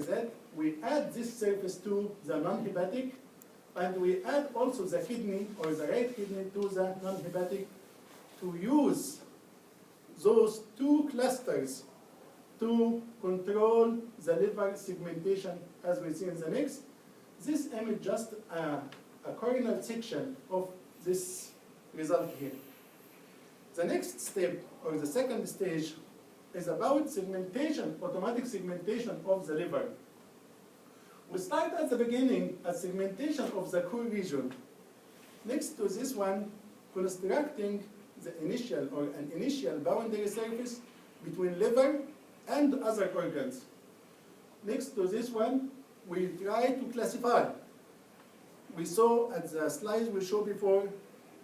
like that, we add this surface to the non-hepatic, and we add also the kidney or the right kidney to the non-hepatic to use those two clusters to control the liver segmentation as we see in the next. This image just a coronal section of this result here. The next step, or the second stage, is about segmentation, automatic segmentation of the liver. We start at the beginning at segmentation of the core region. Next to this one, constructing the initial or an initial boundary surface between liver and other organs. Next to this one, we try to classify. We saw at the slides we showed before,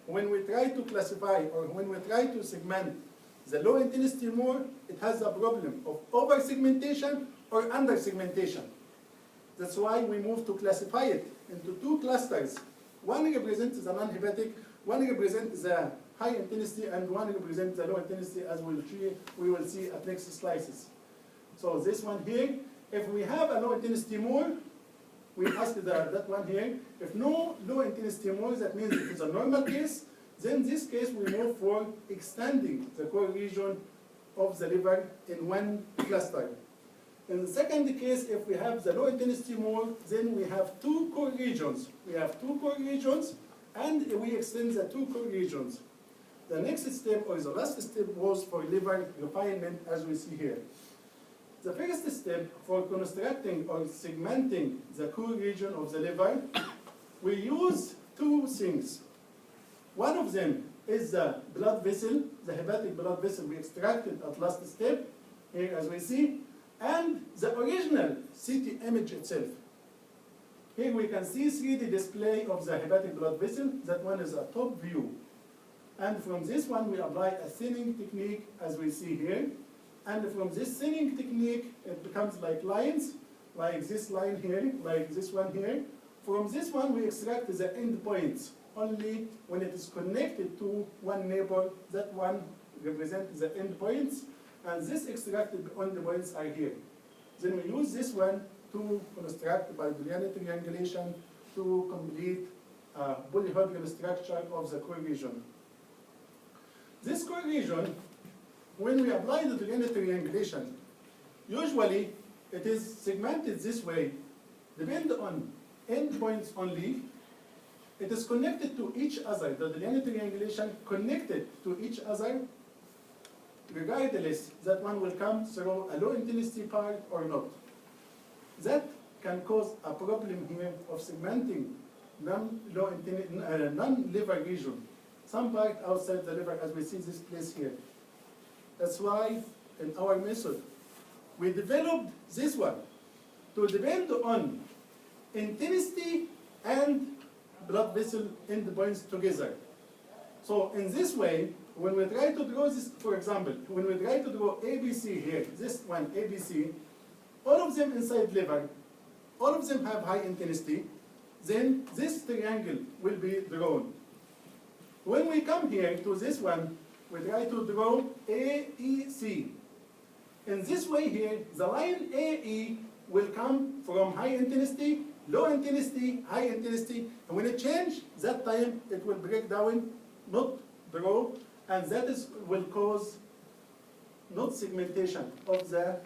when we try to classify or when we try to segment the low intensity tumor, it has a problem of over segmentation or under segmentation. That's why we move to classify it into two clusters. One represents the non-hepatic, one represents the high intensity, and one represents the low intensity, as we will see at next slices. So this one here, if we have a low intensity tumor, we ask that one here. If no low intensity tumor, that means it is a normal case. Then in this case, we move for extending the core region of the liver in one cluster. In the second case, if we have the low intensity tumor, then we have two core regions. We have two core regions, and we extend the two core regions. The next step, or the last step, was for liver refinement, as we see here. The first step for constructing or segmenting the core region of the liver, we use two things. One of them is the blood vessel, the hepatic blood vessel we extracted at last step, here as we see, and the original CT image itself. Here we can see 3D display of the hepatic blood vessel. That one is a top view. And from this one, we apply a thinning technique, as we see here. And from this thinning technique, it becomes like lines, like this line here, like this one here. From this one, we extract the end points only when it is connected to one neighbor. That one represents the end points, and this extracted end points are here. Then we use this one to construct by Boolean triangulation to complete polyhedral structure of the core region. This core region, when we apply the Boolean triangulation, usually it is segmented this way, depend on endpoints only. It is connected to each other. The Boolean triangulation connected to each other, regardless that one will come through a low intensity part or not. That can cause a problem here of segmenting non-liver region, some part outside the liver, as we see this place here. That's why in our method, we developed this one to depend on intensity and blood vessel endpoints together. So in this way, when we try to draw this, for example, when we try to draw ABC here, this one, ABC, all of them inside liver, all of them have high intensity, then this triangle will be drawn. When we come here to this one, we try to draw AEC. In this way here, the line AE will come from high intensity, low intensity, high intensity, and when it changes, that time it will break down, not draw, and that will cause not segmentation of the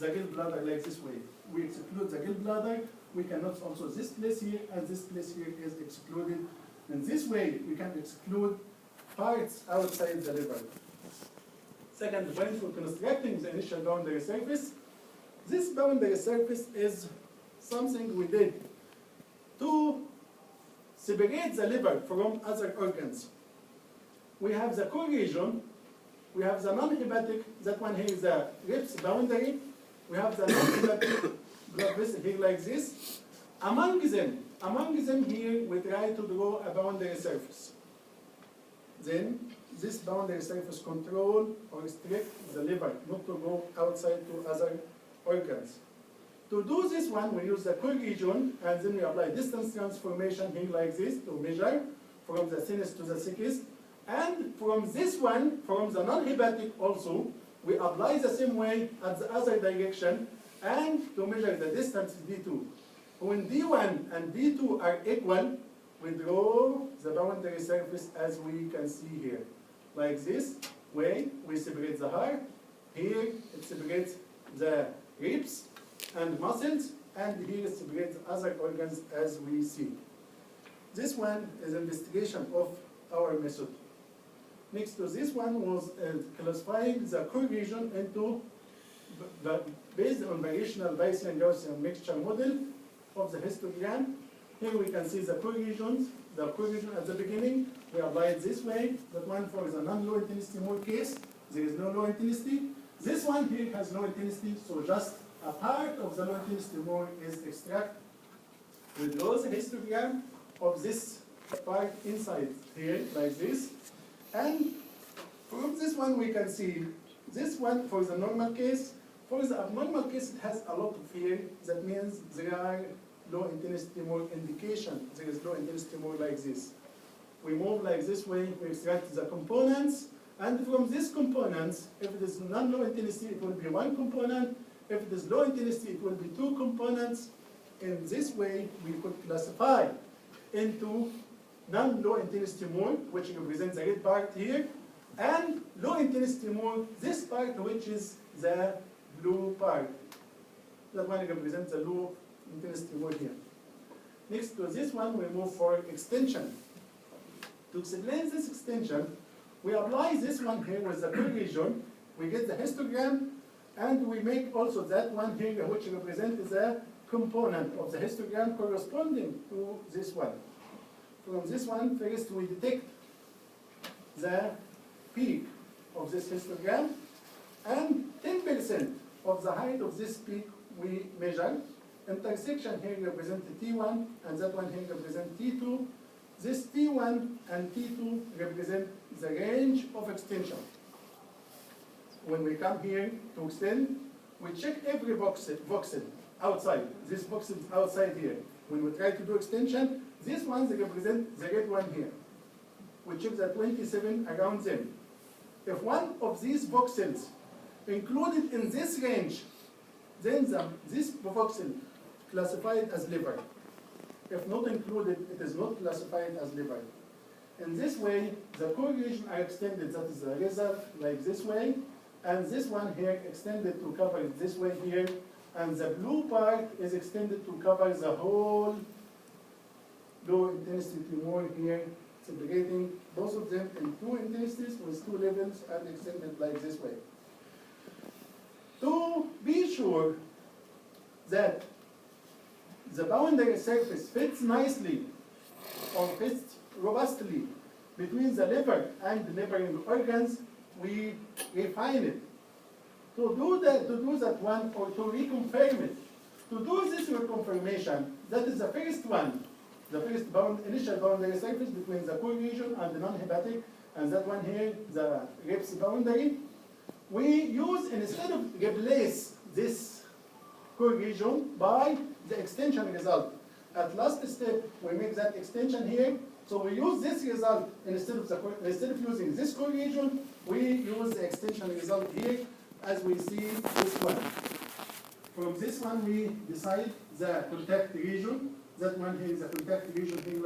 gallbladder like this way. We exclude the gallbladder, we cannot also this place here, and this place here is excluded. In this way, we can exclude parts outside the liver. Second point for constructing the initial boundary surface. This boundary surface is something we did to separate the liver from other organs. We have the core region, we have the non-hepatic, that one here is the ribs boundary, we have the non-hepatic blood vessel here like this. Among them here, we try to draw a boundary surface. Then this boundary surface control or restrict the liver not to go outside to other organs. To do this one, we use the core region, and then we apply distance transformation here like this to measure from the thinnest to the thickest. And from this one, from the non-hepatic also, we apply the same way at the other direction, and to measure the distance D2. When D1 and D2 are equal, we draw the boundary surface as we can see here. Like this way, we separate the heart. Here, it separates the ribs and muscles, and here it separates other organs as we see. This one is investigation of our method. Next to this one was classifying the core region into, based on variational Bayesian Gaussian mixture model of the histogram. Here we can see the core regions. The core region at the beginning, we apply it this way. That one for the non-low intensity Moore case, there is no low intensity. This one here has low intensity, so just a part of the low intensity Moore is extracted. We draw the histogram of this part inside here, like this. And from this one we can see, this one for the normal case. For the abnormal case, it has a lot of here. That means there are low intensity Moore indication. There is low intensity Moore like this. We move like this way, we extract the components, and from these components, if it is non-low intensity, it will be one component. If it is low intensity, it will be two components. In this way, we could classify into non-low intensity Moore, which represents the red part here, and low intensity Moore, this part which is the blue part. That one represents the low intensity Moore here. Next to this one, we move for extension. To explain this extension, we apply this one here with the core region. We get the histogram, and we make also that one here, which represents the component of the histogram corresponding to this one. From this one, first we detect the peak of this histogram, and 10% of the height of this peak we measure. Intersection here represents T1, and that one here represents T2. This T1 and T2 represent the range of extension. When we come here to extend, we check every voxel outside. This voxel is outside here. When we try to do extension, these ones represent the red one here. We check the 27 around them. If one of these voxels included in this range, then this voxel classified as liver. If not included, it is not classified as liver. In this way, the core region are extended, that is the result, like this way, and this one here extended to cover it this way here, and the blue part is extended to cover the whole low intensity Moore here, separating both of them in two intensities with two levels and extended like this way. To be sure that the boundary surface fits nicely or fits robustly between the liver and the neighboring organs, we refine it. To do that one, or to reconfirm it, to do this reconfirmation, that is the first one, the first initial boundary surface between the core region and the non-hepatic, and that one here, the ribs boundary. We use, instead of replace this core region by the extension result. At last step, we make that extension here. So we use this result instead of using this core region, we use the extension result here, as we see this one. From this one, we decide the contact region. That one here is the contact region here.